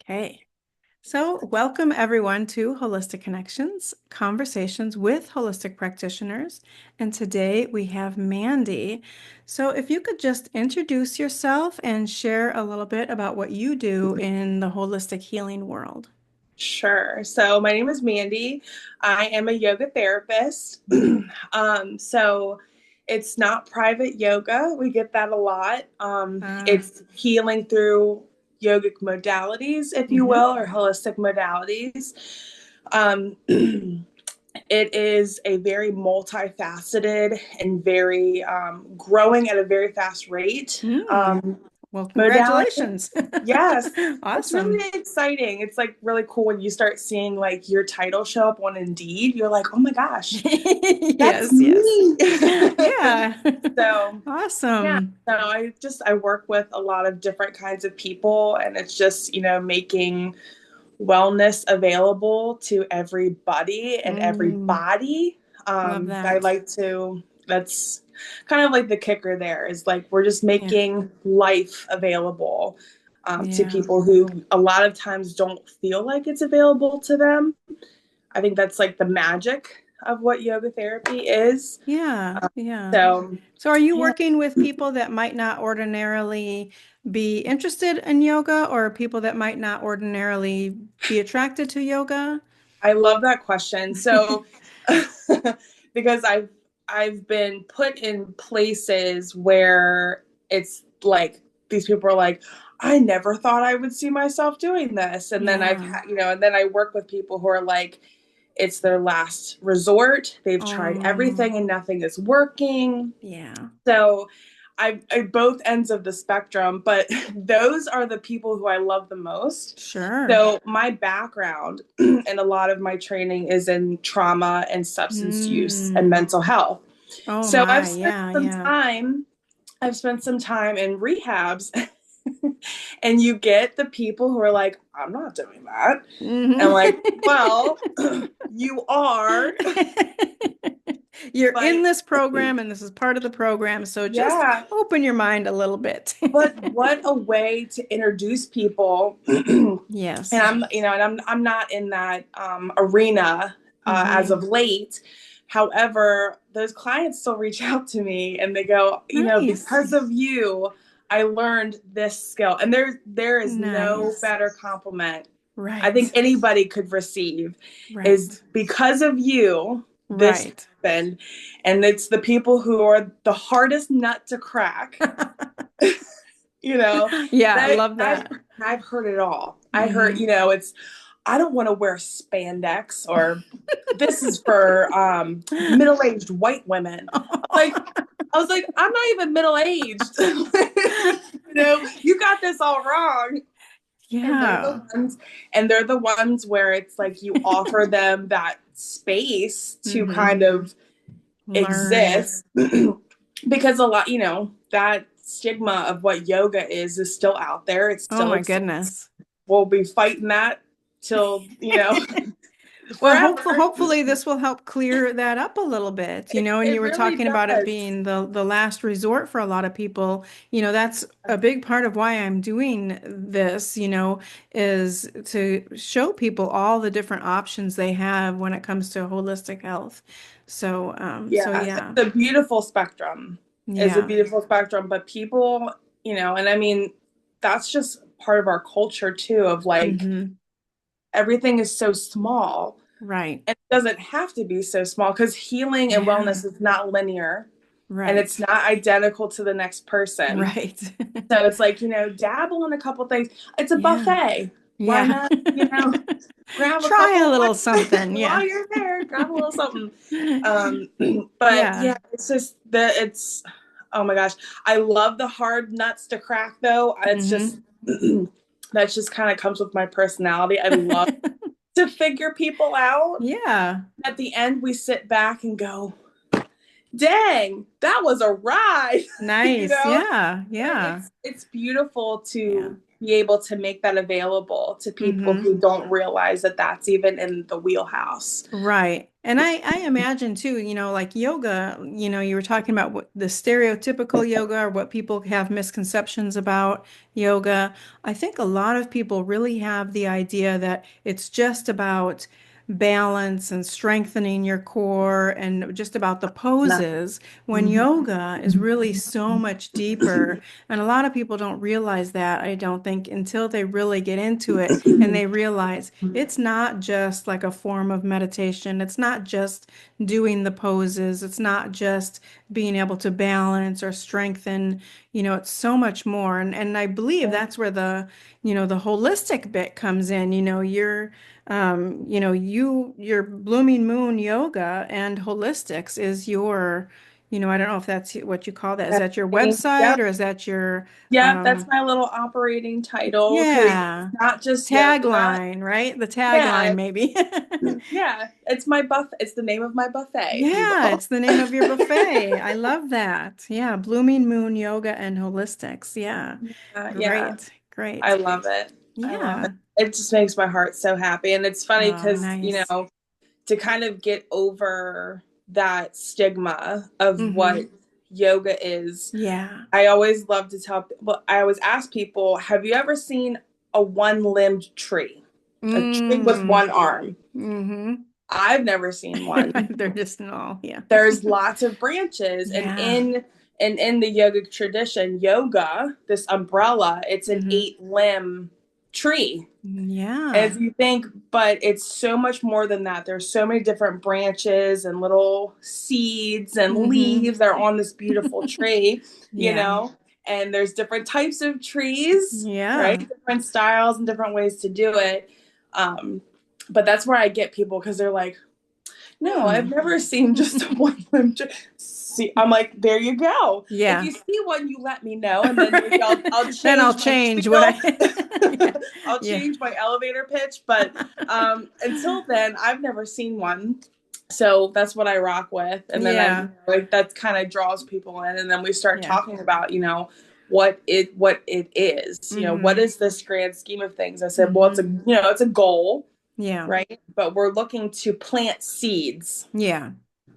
Okay. So, welcome everyone to Holistic Connections, conversations with holistic practitioners. And today we have Mandy. So, if you could just introduce yourself and share a little bit about what you do in the holistic healing world. Sure. So my name is Mandy. I am a yoga therapist. So it's not private yoga. We get that a lot. Ah, It's healing through yogic modalities, if you hmm. will, or holistic modalities. Um, it is a very multifaceted and very growing at a very fast rate. Mm. Well, Modality. congratulations. Yes, it's Awesome. really exciting. It's like really cool when you start seeing like your title show up on Indeed. You're like, oh my gosh, that's Yes, yes. me. Yeah. So yeah, Awesome. so I work with a lot of different kinds of people, and it's just making wellness available to everybody and Mm, everybody. love I that. like to, that's kind of like the kicker there is like we're just Yeah. making life available to Yeah. people who a lot of times don't feel like it's available to them. I think that's like the magic of what yoga therapy is. Yeah. Yeah. So, So are you yeah, working with people that might not ordinarily be interested in yoga or people that might not ordinarily be attracted to yoga? I love that question. So, because I've been put in places where it's like these people are like, I never thought I would see myself doing this, and then I've Yeah. had and then I work with people who are like, it's their last resort. They've tried Oh, everything and nothing is working. yeah. So I both ends of the spectrum, but those are the people who I love the most. Sure. So my background and a lot of my training is in trauma and substance use and Mm. mental health. Oh So my. Yeah, yeah. I've spent some time in rehabs and you get the people who are like, I'm not doing that. And I'm Hmm. like, well, you are, You're in but this program and this is part of the program, so just yeah. open your mind a little bit. But what a way to introduce people. And Yes. I'm not in that arena as Hmm. of late. However, those clients still reach out to me and they go, Nice. because of you, I learned this skill. And there is no Nice. better compliment I think Right. anybody could receive is Right. because of you, this Right. happened. And it's the people who are the hardest nut to crack, you know, Yeah, they love that. I've heard it all. I heard, Hmm. it's I don't want to wear spandex or this is for middle-aged white women. Like I was like, I'm not even middle-aged. You got this all wrong. And Yeah. they're the ones where it's like you offer them that space to Hmm. kind of Learn. exist because a lot, that stigma of what yoga is still out there. It Oh still my exists. goodness. We'll be fighting that till Well, forever. hopefully this will help clear that up a little bit, and It you were really talking about it does. being the last resort for a lot of people. That's a big part of why I'm doing this, is to show people all the different options they have when it comes to holistic health. So Yeah, it's yeah. a beautiful spectrum. It's a Yeah. beautiful spectrum, but people, and I mean, that's just part of our culture too, of like Hmm. everything is so small. Right. And it doesn't have to be so small because healing and Yeah. wellness is not linear and it's Right. not identical to the next person. Right. So it's like, dabble in a couple things. It's a Yeah. buffet. Why Yeah. not, grab a Try a couple little something. while Yeah. you're there, grab a little something. Um, but Yeah. yeah, it's oh my gosh. I love the hard nuts to crack though. It's just Hmm. that's just kind of comes with my personality. I love to figure people out. Yeah. At the end, we sit back and go, dang, that was a ride, you Nice. know? Yeah. And Yeah. it's beautiful Yeah. to be able to make that available to people Mm-hmm. who don't realize that that's even in the wheelhouse. Right. And I imagine too, like yoga, you were talking about what the stereotypical yoga or what people have misconceptions about yoga. I think a lot of people really have the idea that it's just about balance and strengthening your core and just about the Nothing. poses when yoga is really so much deeper. And a lot of people don't realize that, I don't think, until they really get into it and they realize it's not just like a form of meditation. It's not just doing the poses. It's not just being able to balance or strengthen. It's so much more. And I believe that's where the holistic bit comes in. Your Blooming Moon yoga and holistics is your, I don't know if that's what you call that. Is that your website Yep. or is that your, Yep. That's um, my little operating title because yeah, it's not just yoga. tagline, right? The Yeah. tagline, maybe. Yeah. It's my buff. It's the name of my buffet, if you Yeah, will. it's the name of your buffet. I love that. Yeah, Blooming Moon Yoga and Holistics. Yeah, Yeah. great, great. I love it. I love it. Yeah. It just makes my heart so happy. And it's funny Oh, because, nice. to kind of get over that stigma of what Mm-hmm. yoga is, Yeah. I always love to tell, well, I always ask people, have you ever seen a one-limbed tree? A tree with Mm. one arm? Mm-hmm. I've never seen one. They're just no, yeah. There's lots of branches, and Yeah. in the yoga tradition, yoga, this umbrella, it's an Mm-hmm. 8-limb tree. Yeah. As you think, but it's so much more than that. There's so many different branches and little seeds and Mm-hmm. leaves that are on this beautiful tree, you Yeah. know, and there's different types of trees, right? Yeah. Different styles and different ways to do it. Um, but that's where I get people because they're like, no, I've Hmm. never seen just a one limb tree. See, I'm like, there you go. If Yeah. you see one, you let me know, and then maybe Right. I'll Then I'll change my change what spiel. I yeah. I'll Yeah. change my elevator pitch. But until then, I've never seen one. So that's what I rock with. And then Yeah. like that kind of draws people in. And then we start Yeah. talking about, what it is. What Mm-hmm. is this grand scheme of things? I said, well, Mm-hmm. it's a goal, Yeah. right? But we're looking to plant seeds. Yeah.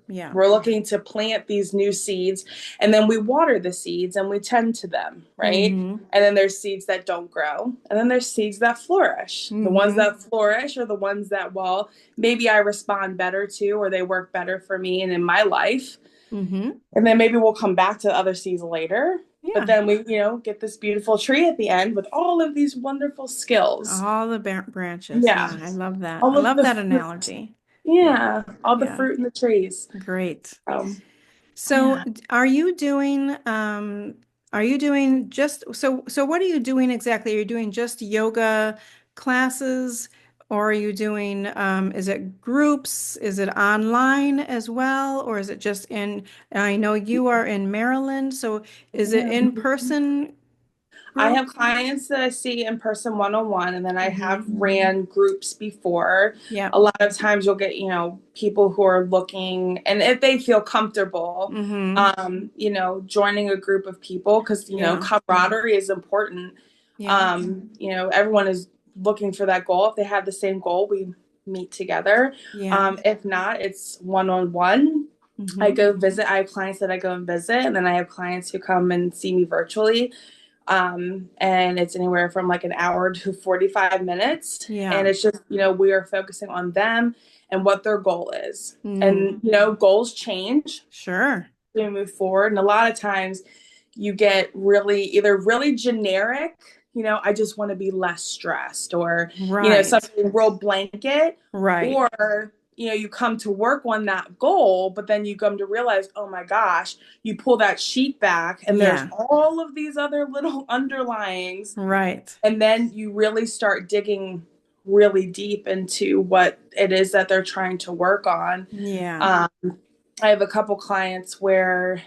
Yeah. We're looking to plant these new seeds, and then we water the seeds and we tend to them, right? Mm-hmm. And then there's seeds that don't grow, and then there's seeds that flourish. The ones Mm-hmm. that flourish are the ones that, well, maybe I respond better to, or they work better for me and in my life. Mm-hmm. And then maybe we'll come back to other seeds later. But Yeah. then we, get this beautiful tree at the end with all of these wonderful skills. All the branches. Yeah. Yeah. I love that. I All of love the that fruit. analogy. Yeah. Yeah. All the Yeah. fruit in the trees. Great. So Yeah. are you doing so what are you doing exactly? Are you doing just yoga classes or are you doing is it groups? Is it online as well? Or is it just I know you are in Maryland, so is it in person I group? have clients that I see in person one-on-one, and then I have Mm-hmm. ran groups before. A Yep. lot of times you'll get, people who are looking, and if they feel comfortable, Mm-hmm. joining a group of people, because, Yeah. camaraderie is important. Yeah. Everyone is looking for that goal. If they have the same goal, we meet together. Yeah. If not, it's one-on-one. I Mm-hmm. go visit. I have clients that I go and visit, and then I have clients who come and see me virtually. And it's anywhere from like an hour to 45 minutes. And Yeah. it's just, we are focusing on them and what their goal is. Mm. And, goals change Sure. as we move forward. And a lot of times you get either really generic, I just want to be less stressed, or, Right. something real blanket, Right. or, you come to work on that goal, but then you come to realize, oh my gosh, you pull that sheet back and there's Yeah. all of these other little underlyings. Right. And then you really start digging really deep into what it is that they're trying to work on. Yeah. Um, I have a couple clients where,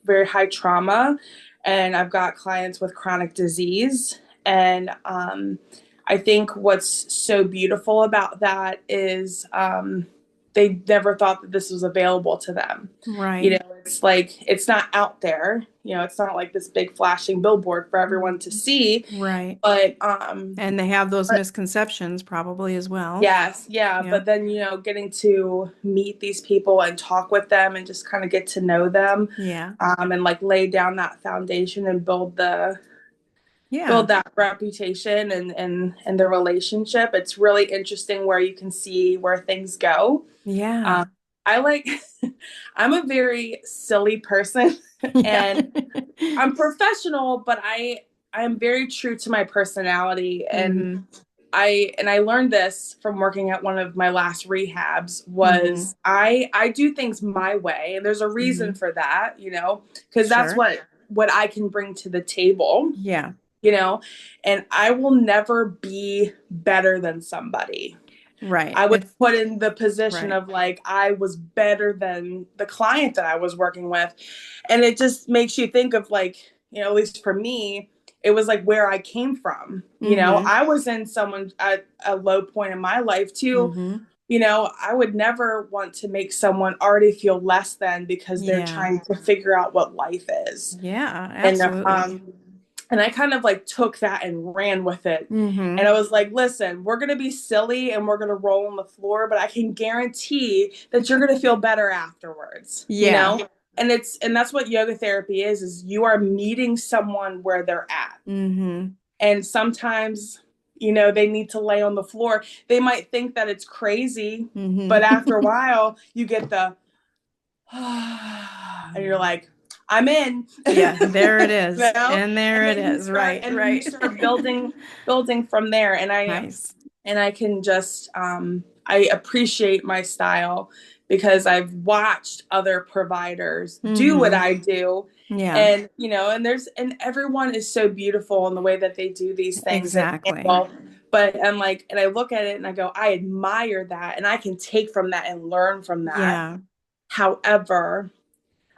very high trauma, and I've got clients with chronic disease. And I think what's so beautiful about that is they never thought that this was available to them. You Right. know, it's like it's not out there. You know, it's not like this big flashing billboard for everyone to see. Right. But And they have those misconceptions probably as well. yes, yeah. Yeah. But then, getting to meet these people and talk with them and just kind of get to know them, Yeah. and like lay down that foundation and build Yeah. that reputation and the relationship. It's really interesting where you can see where things go. Yeah. Um, I like, I'm a very silly person Yeah. and I'm professional, but I am very true to my personality. And Mm-hmm. I learned this from working at one of my last rehabs Mm-hmm. was I do things my way, and there's a reason Mm-hmm. for that, because that's Sure. what I can bring to the table, Yeah. and I will never be better than somebody. Right. I was It's put in the position right. of like I was better than the client that I was working with. And it just makes you think of like, at least for me, it was like where I came from. Mm-hmm. I was in someone at a low point in my life too. Mm-hmm. I would never want to make someone already feel less than because they're Yeah. trying to figure out what life is. Yeah, And absolutely. and I kind of like took that and ran with it. And Mm-hmm. I was like, listen, we're going to be silly and we're going to roll on the floor, but I can guarantee that you're going to feel better afterwards, Yeah. And that's what yoga therapy is you are meeting someone where they're at. Mm-hmm. And sometimes, they need to lay on the floor. They might think that it's crazy, but Mm-hmm. after a while you get the, and you're Yeah. like, I'm in. Yeah, there it is. And there And it then is. Right, you right. start building from there. Nice. And I can just I appreciate my style because I've watched other providers do what Mm-hmm. I do. Yeah, And and everyone is so beautiful in the way that they do these things and exactly. handle. But I'm like, and I look at it and I go, I admire that and I can take from that and learn from that. Yeah. However,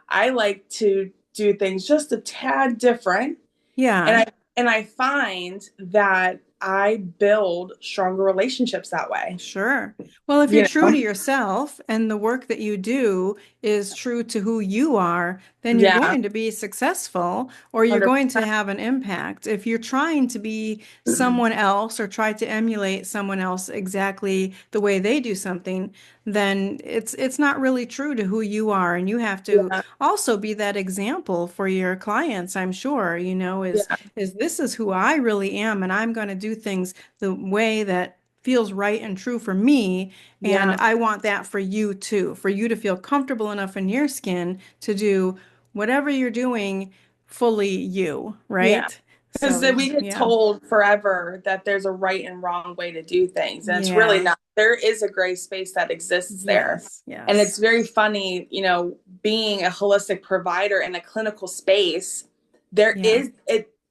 I like to do things just a tad different. And Yeah. I find that I build stronger relationships that way. Sure. Well, if you're You true to know? yourself and the work that you do is true to who you are, then you're Yeah. going to be successful or you're going to 100%. have an impact. If you're trying to be someone else or try to emulate someone else exactly the way they do something, then it's not really true to who you are. And you have to Yeah. also be that example for your clients, I'm sure, Yeah. is this is who I really am, and I'm going to do things the way that feels right and true for me. And Yeah. I want that for you too, for you to feel comfortable enough in your skin to do whatever you're doing fully you, Yeah. right? Because So, we get yeah. told forever that there's a right and wrong way to do things. And it's really Yeah. not. There is a gray space that exists there. Yes. And Yes. it's very funny, being a holistic provider in a clinical space, Yeah.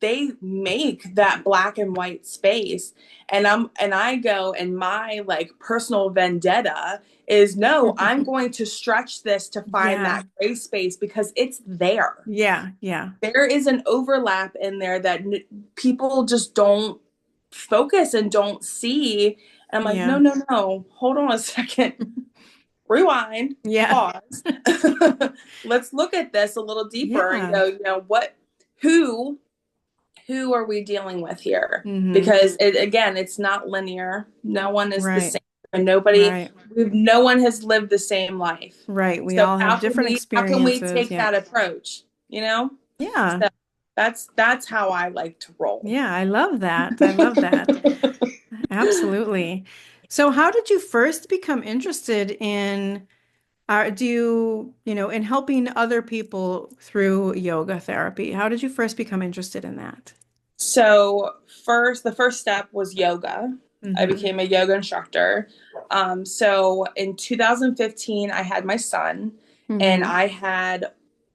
they make that black and white space. And I go and my like personal vendetta is no, I'm going to stretch this to find Yeah. that gray space because it's there. Yeah. Yeah. There is an overlap in there that people just don't focus and don't see. And I'm like, no, Yeah. no, no, hold on a second, rewind, Yeah. pause. Let's look at this a little deeper and Yeah. go, who who are we dealing with here? Mm-hmm. Because again, it's not linear. No one is the Right. same, and Right. no one has lived the same life. Right. We So all have different how can we experiences. take Yeah. that approach? You know? Yeah. So that's how I like to roll. Yeah. I love that. I love that. Absolutely. So how did you first become interested in do in helping other people through yoga therapy? How did you first become interested in that? So the first step was yoga. I Mm-hmm. became a yoga instructor. So in 2015, I had my son, and Mm-hmm. I had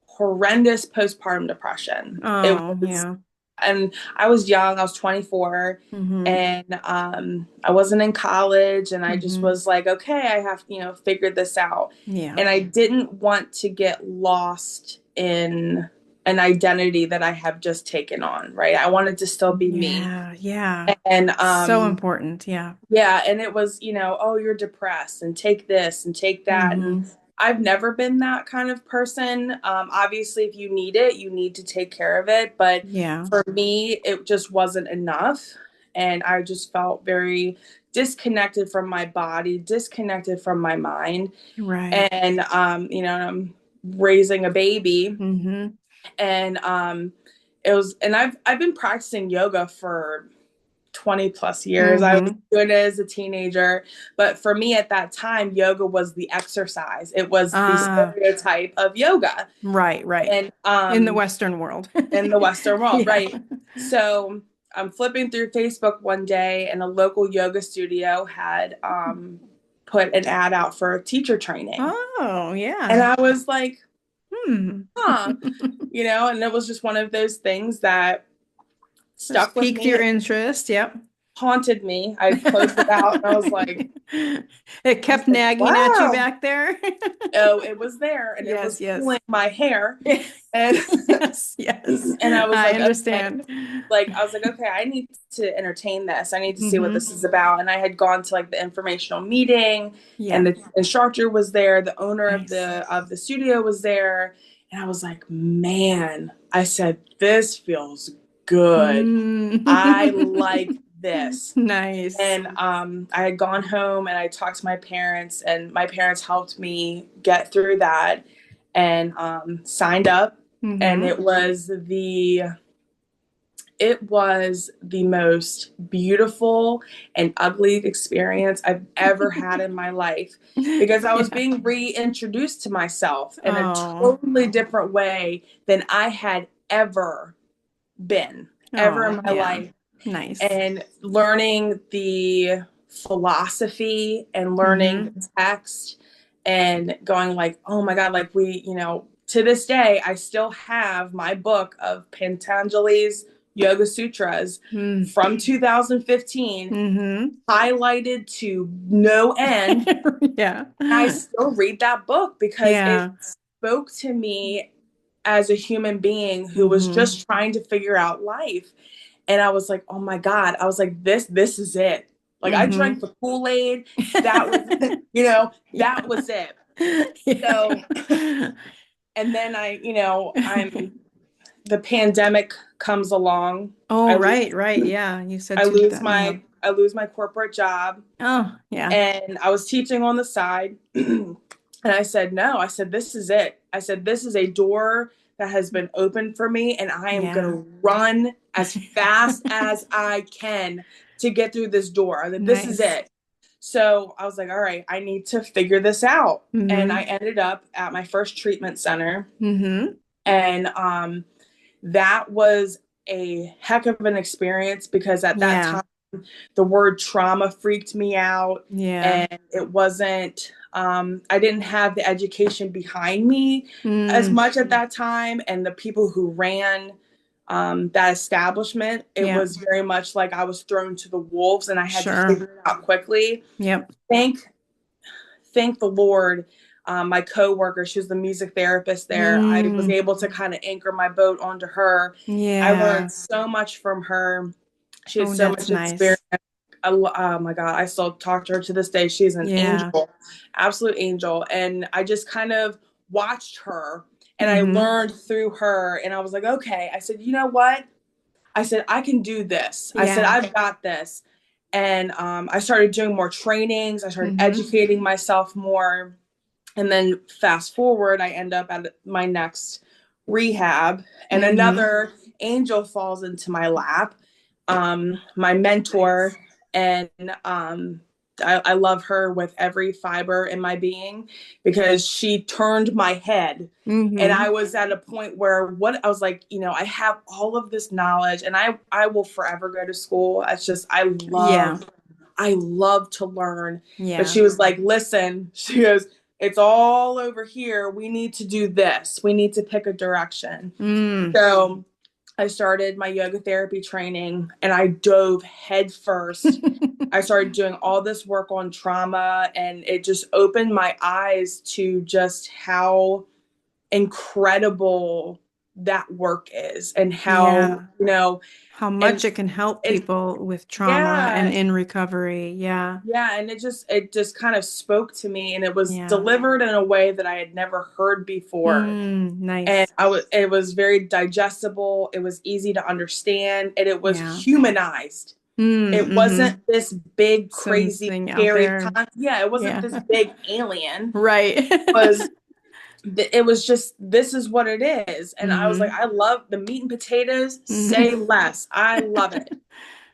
horrendous postpartum depression. It Oh, was, yeah. and I was young. I was 24, Mm-hmm. and I wasn't in college, and I just Mm-hmm. was like, okay, I have figured this out, Yeah. and I didn't want to get lost in an identity that I have just taken on, right? I wanted to still be me. Yeah, yeah. And So important. Yeah. yeah, and it was, oh, you're depressed and take this and take that. And Hmm. I've never been that kind of person. Obviously, if you need it, you need to take care of it. But Yeah. for me, it just wasn't enough. And I just felt very disconnected from my body, disconnected from my mind. Right. And, I'm raising a baby. Hmm. And and I've been practicing yoga for 20 plus years. I was Hmm. doing it as a teenager. But for me at that time, yoga was the exercise. It was the Ah, stereotype of yoga. right, right. And In the Western world. in the Western world, Yeah. right? So I'm flipping through Facebook one day and a local yoga studio had put an ad out for teacher training. Oh, And yeah. I was like, Hmm. huh, and it was just one of those things that Just stuck with piqued your me, interest. Yep. haunted me. I closed it out and I was like, It I kept said, nagging at you wow. back there. Oh, it was there and it Yes, was yes. pulling my hair. And Yes, yes. and I was I like, okay, understand. okay, I need to entertain this. I need to see what this Hmm. is about. And I had gone to like the informational meeting and Yeah. the instructor was there, the owner of Nice. the studio was there. And I was like, man, I said, this feels good. I Mm. like this. Nice. And I had gone home and I talked to my parents, and my parents helped me get through that and signed up. And Hmm. it was the most beautiful and ugly experience I've ever had in my life because I was Yeah. being reintroduced to myself in a Oh, totally different way than I had ever been, ever oh, in my yeah. life. Nice. And learning the philosophy and learning Hmm. the text and going like, oh my God, like to this day, I still have my book of Patanjali's Yoga Sutras Mm. from 2015 Hmm. highlighted to no end. Yeah. I still read that book because it Yeah. spoke to me as a human being who was Hmm. just trying to figure out life. And I was like, oh my God. I was like, this is it. Like I drank Hmm. the Kool-Aid. That was, that Yeah. was it. So, Yeah. and then the pandemic comes along. Oh, I lose, right, right. Yeah. You said I to lose that. Yeah. I lose my corporate job, Oh, yeah. and I was teaching on the side. And I said, no, I said, this is it. I said, this is a door that has been opened for me, and I am going Yeah. to run as fast as I can to get through this door. That this is Nice. it. So I was like, all right, I need to figure this out. And I Hmm. ended up at my first treatment center. Hmm. And that was a heck of an experience because at that Yeah. time, the word trauma freaked me out, Yeah. and it wasn't I didn't have the education behind me as Mm. much at that time, and the people who ran that establishment, it Yeah. was very much like I was thrown to the wolves and I had to Sure. figure it out quickly. Yep. Thank the Lord. My coworker, she was the music therapist there. I was Mm. able to kind of anchor my boat onto her. I learned Yeah. so much from her. She had Oh, so that's much experience. nice. Oh my God, I still talk to her to this day. She's an Yeah. angel, absolute angel. And I just kind of watched her and I Hmm. learned through her. And I was like, okay. I said, you know what? I said, I can do this. I said, Yeah. I've got this. And I started doing more trainings. I started Hmm. educating myself more. And then fast forward, I end up at my next rehab, and Hmm. another angel falls into my lap, my mentor. Nice. And I love her with every fiber in my being because she turned my head. And I Hmm. was at a point where I was like, I have all of this knowledge and I will forever go to school. It's just, Yeah. I love to learn. But Yeah. she was like, listen, she goes, it's all over here. We need to do this. We need to pick a direction. Mm. So I started my yoga therapy training and I dove headfirst. I started doing all this work on trauma, and it just opened my eyes to just how incredible that work is and how, Yeah. you know, How and much it can help it, people with trauma and yeah, in recovery. Yeah. yeah. And it just kind of spoke to me, and it was Yeah. delivered in a way that I had never heard before. And Nice. it was very digestible. It was easy to understand, and it was Yeah. humanized. It wasn't Mm-hmm. this big, crazy, Something out scary there. yeah, it wasn't Yeah. this big alien. Right. Was it was just, this is what it is. And I was like, Mm-hmm. I love the meat and potatoes, say Mm-hmm. less. I love it.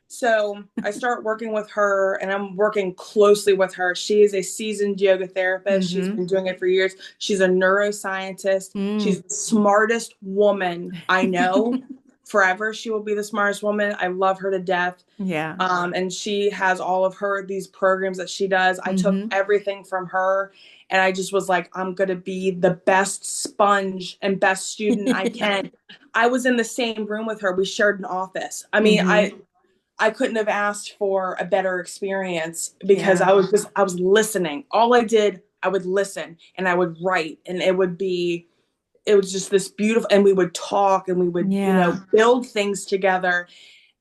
So I start working with her, and I'm working closely with her. She is a seasoned yoga therapist. She's Mm-hmm. been doing it for years. She's a neuroscientist. She's Mm. the smartest woman I know. Forever, she will be the smartest woman. I love her to death. Yeah. And she has all of her these programs that she does. I took Mm-hmm. everything from her, and I just was like, I'm gonna be the best sponge and best student I Yeah. can. I was in the same room with her. We shared an office. I mean, Mm-hmm. I couldn't have asked for a better experience because Yeah. I was listening. All I did, I would listen and I would write, and it was just this beautiful, and we would talk, and we would, Yeah. build things together.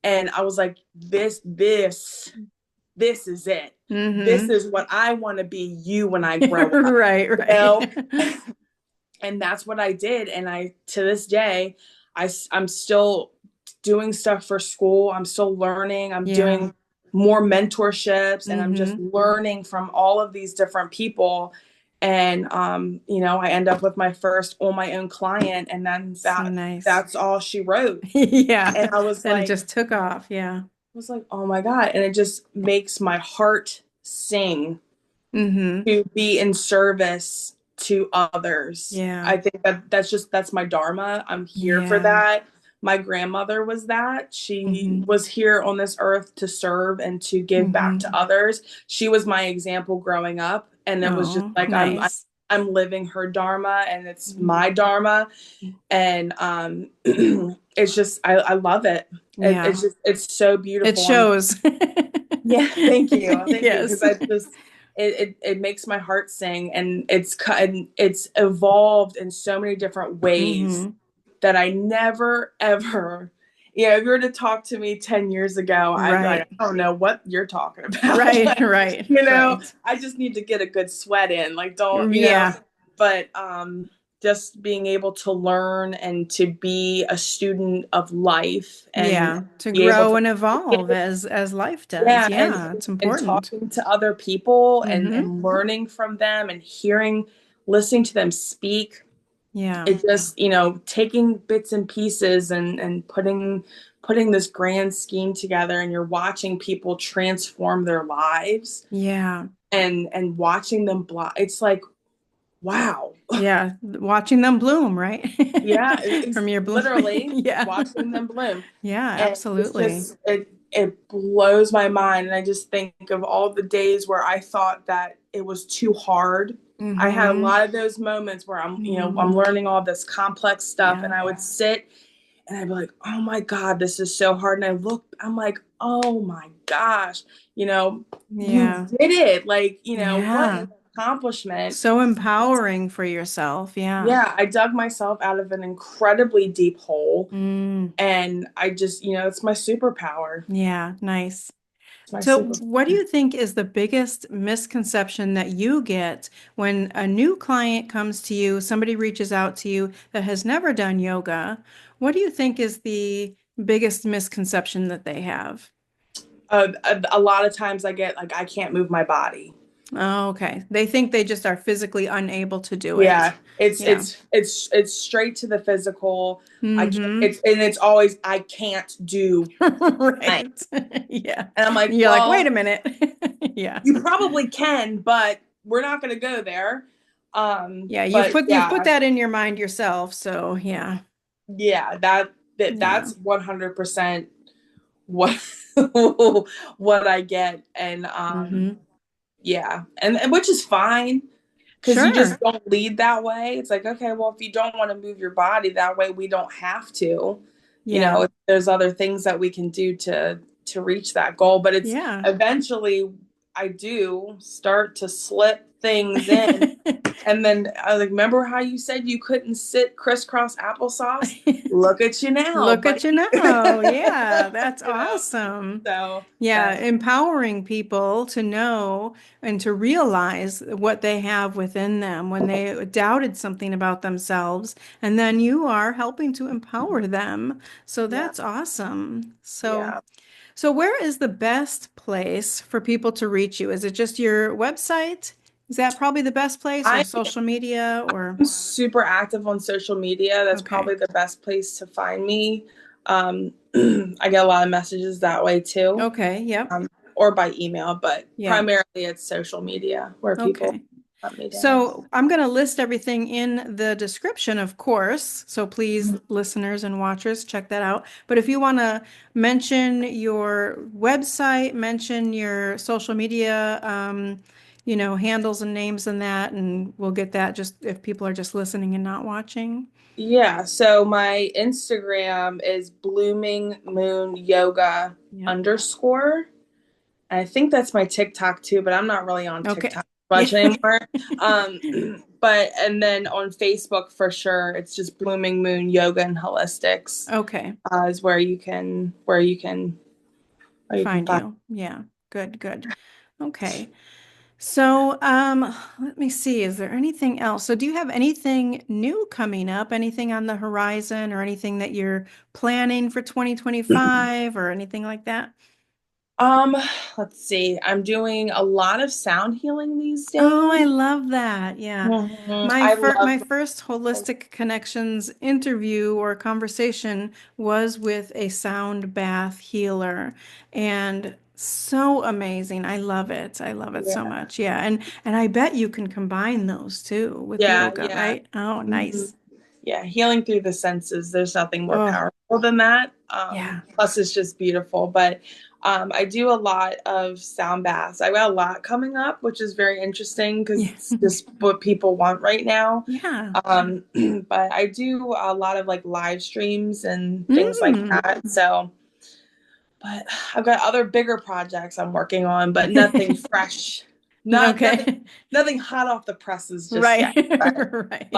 And I was like, this is it. This Mm-hmm. is what I want to be you when I grow up, Right, you know? right. And that's what I did. And to this day, I'm still doing stuff for school. I'm still learning. I'm Yeah. doing more mentorships, and I'm just Mm-hmm. learning from all of these different people. And, I end up with my first on my own client. And then So nice. that's all she wrote. Yeah. And Then it just took off. Yeah. was like, oh my God. And it just makes my heart sing Mm-hmm. to be in service to others. Yeah. I think that's my dharma. I'm here for Yeah. that. My grandmother was that. She Mm-hmm. was here on this earth to serve and to give back Mm-hmm. to others. She was my example growing up, and it was just Oh, like nice. I'm living her dharma, and it's my dharma. And it's just I love it. Yeah. It's so It beautiful. And shows. yeah, thank you, because Yes. I just it makes my heart sing, and it's evolved in so many different ways Mm-hmm. that I never ever, if you were to talk to me 10 years ago, I'd be like, Right. I don't know what you're talking about. Right. Like, Right. Right. I just need to get a good sweat in. Like, don't, Yeah. but just being able to learn and to be a student of life, and Yeah. To be able grow to, and evolve as life does. yeah, Yeah. It's and important. talking to other people, Mm-hmm. and learning from them, and listening to them speak. Yeah. It just, taking bits and pieces, and putting this grand scheme together, and you're watching people transform their lives, Yeah. and watching them it's like, wow. Yeah. Watching them bloom, right? Yeah, From your bloom. literally Yeah. watching them bloom. Yeah, And it's absolutely. just it blows my mind. And I just think of all the days where I thought that it was too hard. I had a Mm-hmm. lot of those moments where I'm Mm-hmm. learning all this complex stuff, Yeah. and I would sit, and I'd be like, oh my God, this is so hard. And I'm like, oh my gosh, you Yeah. did it. Like, what an Yeah. accomplishment. So empowering for yourself. Yeah. Yeah, I dug myself out of an incredibly deep hole. Mm. And I just, it's my superpower. Yeah. Nice. It's my So, super. what do you think is the biggest misconception that you get when a new client comes to you, somebody reaches out to you that has never done yoga? What do you think is the biggest misconception that they have? A lot of times I get like, I can't move my body. Oh, okay. They think they just are physically unable to do it. Yeah, it's Yeah. it's it's straight to the physical. I can't. Mm-hmm. It's always, I can't do blank. Right. Yeah. And I'm like, You're like, wait well, a minute. Yeah. you probably can, but we're not going to go there. Yeah, But you've put yeah, that in your mind yourself, so yeah. yeah, Yeah. that's 100% what what I get. And Mm-hmm. yeah, and which is fine, because you just Sure. don't lead that way. It's like, okay, well, if you don't want to move your body that way, we don't have to. Yeah. There's other things that we can do to reach that goal. But it's Yeah. eventually, I do start to slip things in. And then I was like, remember how you said you couldn't sit crisscross applesauce? Look at you now, Look buddy. at you now. Yeah, that's You know? awesome. So, Yeah, but empowering people to know and to realize what they have within them when they doubted something about themselves, and then you are helping to empower them. So yeah, that's awesome. yeah. So where is the best place for people to reach you? Is it just your website? Is that probably the best place, or I social media, or am super active on social media. That's okay. probably the best place to find me. I get a lot of messages that way too, Okay, yep. or by email, but Yeah. primarily it's social media where people Okay. hunt me down. So I'm going to list everything in the description, of course. So please, listeners and watchers, check that out. But if you want to mention your website, mention your social media, handles and names and that, and we'll get that just if people are just listening and not watching. Yeah, so my Instagram is blooming moon yoga Yep. underscore. And I think that's my TikTok too, but I'm not really on Okay. TikTok much Yeah. anymore. Um, but and then on Facebook for sure, it's just blooming moon yoga and holistics Okay. is where you can Find find. you. Yeah. Good, good. Okay. So, let me see. Is there anything else? So, do you have anything new coming up? Anything on the horizon or anything that you're planning for 2025 or anything like that? Um, let's see. I'm doing a lot of sound healing these Oh, days. I love that. Yeah. I My love. first Holistic Connections interview or conversation was with a sound bath healer, and so amazing. I love it. I love it so Yeah, much. Yeah. And I bet you can combine those too with yeah, yoga, yeah. right? Oh, Mhm. nice. Yeah, healing through the senses. There's nothing more Oh, powerful than that. yeah. Plus, it's just beautiful. But I do a lot of sound baths. I got a lot coming up, which is very interesting because Yeah. it's just what people want right now. Yeah. Um, but I do a lot of like live streams and things like Mm. that. So, but I've got other bigger projects I'm working on, but nothing fresh. Not nothing, Okay. nothing hot off the presses just Right. yet. But Right.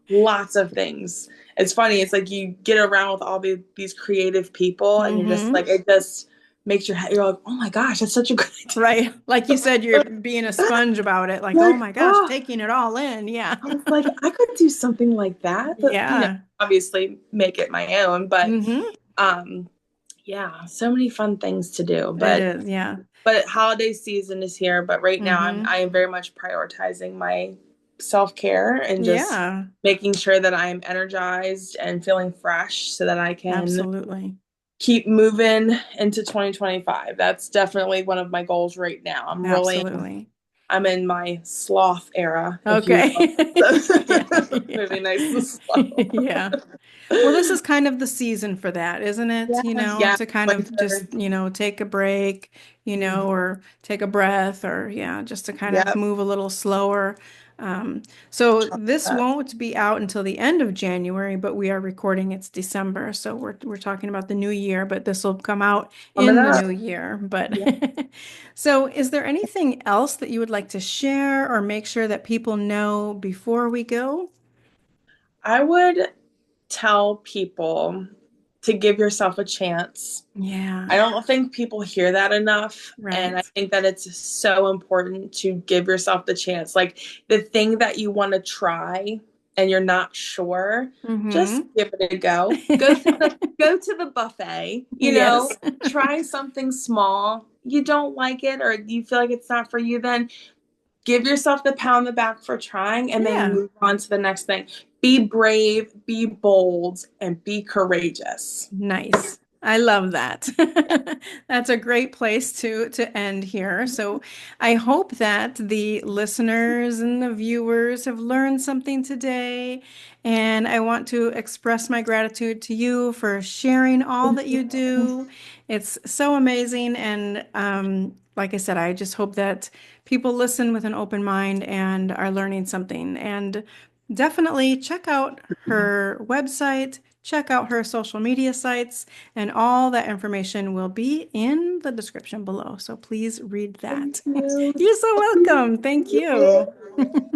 lots of things. It's funny. It's like you get around with all these creative people, and you're just Hmm. like it just makes your head. You're like, oh my gosh, that's such a good Right. Like you said, you're idea. being a sponge about it. Like, Like, oh my gosh, oh, taking it all in. Yeah. I was like, I could do something like that, but Yeah. obviously make it my own. But Hmm. um, yeah, so many fun things to do. It But is. Yeah. holiday season is here. But right now, I Hmm. am very much prioritizing my self-care and just Yeah. making sure that I am energized and feeling fresh so that I can Absolutely. keep moving into 2025. That's definitely one of my goals right now. Absolutely. I'm in my sloth era, if you will. Okay. Yeah. Yeah. Moving nice and slow. Yeah. Well, this is kind of the season for that, isn't it? Yeah, yeah, To kind of just, winter. take a break, Mhm. or take a breath, or yeah, just to kind of Yep. move a little slower. So this won't be out until the end of January, but we are recording it's December, so we're talking about the new year, but this will come out Coming in the up. new year. But Yeah. so is there anything else that you would like to share or make sure that people know before we go? I would tell people to give yourself a chance. I Yeah, don't think people hear that enough. And I right. think that it's so important to give yourself the chance. Like the thing that you want to try and you're not sure, just Mm-hmm. give it a go. Go to the buffet, Yes. try something small. You don't like it or you feel like it's not for you, then give yourself the pat on the back for trying and then Yeah. move on to the next thing. Be brave, be bold, and be courageous. Nice. I love that. Yeah. That's a great place to end here. So I hope that the listeners and the viewers have learned something today. And I want to express my gratitude to you for sharing all that you do. It's so amazing. And like I said, I just hope that people listen with an open mind and are learning something. And definitely check out her website, check out her social media sites, and all that information will be in the description below. So please read Thank that. you. You're so welcome. Thank you.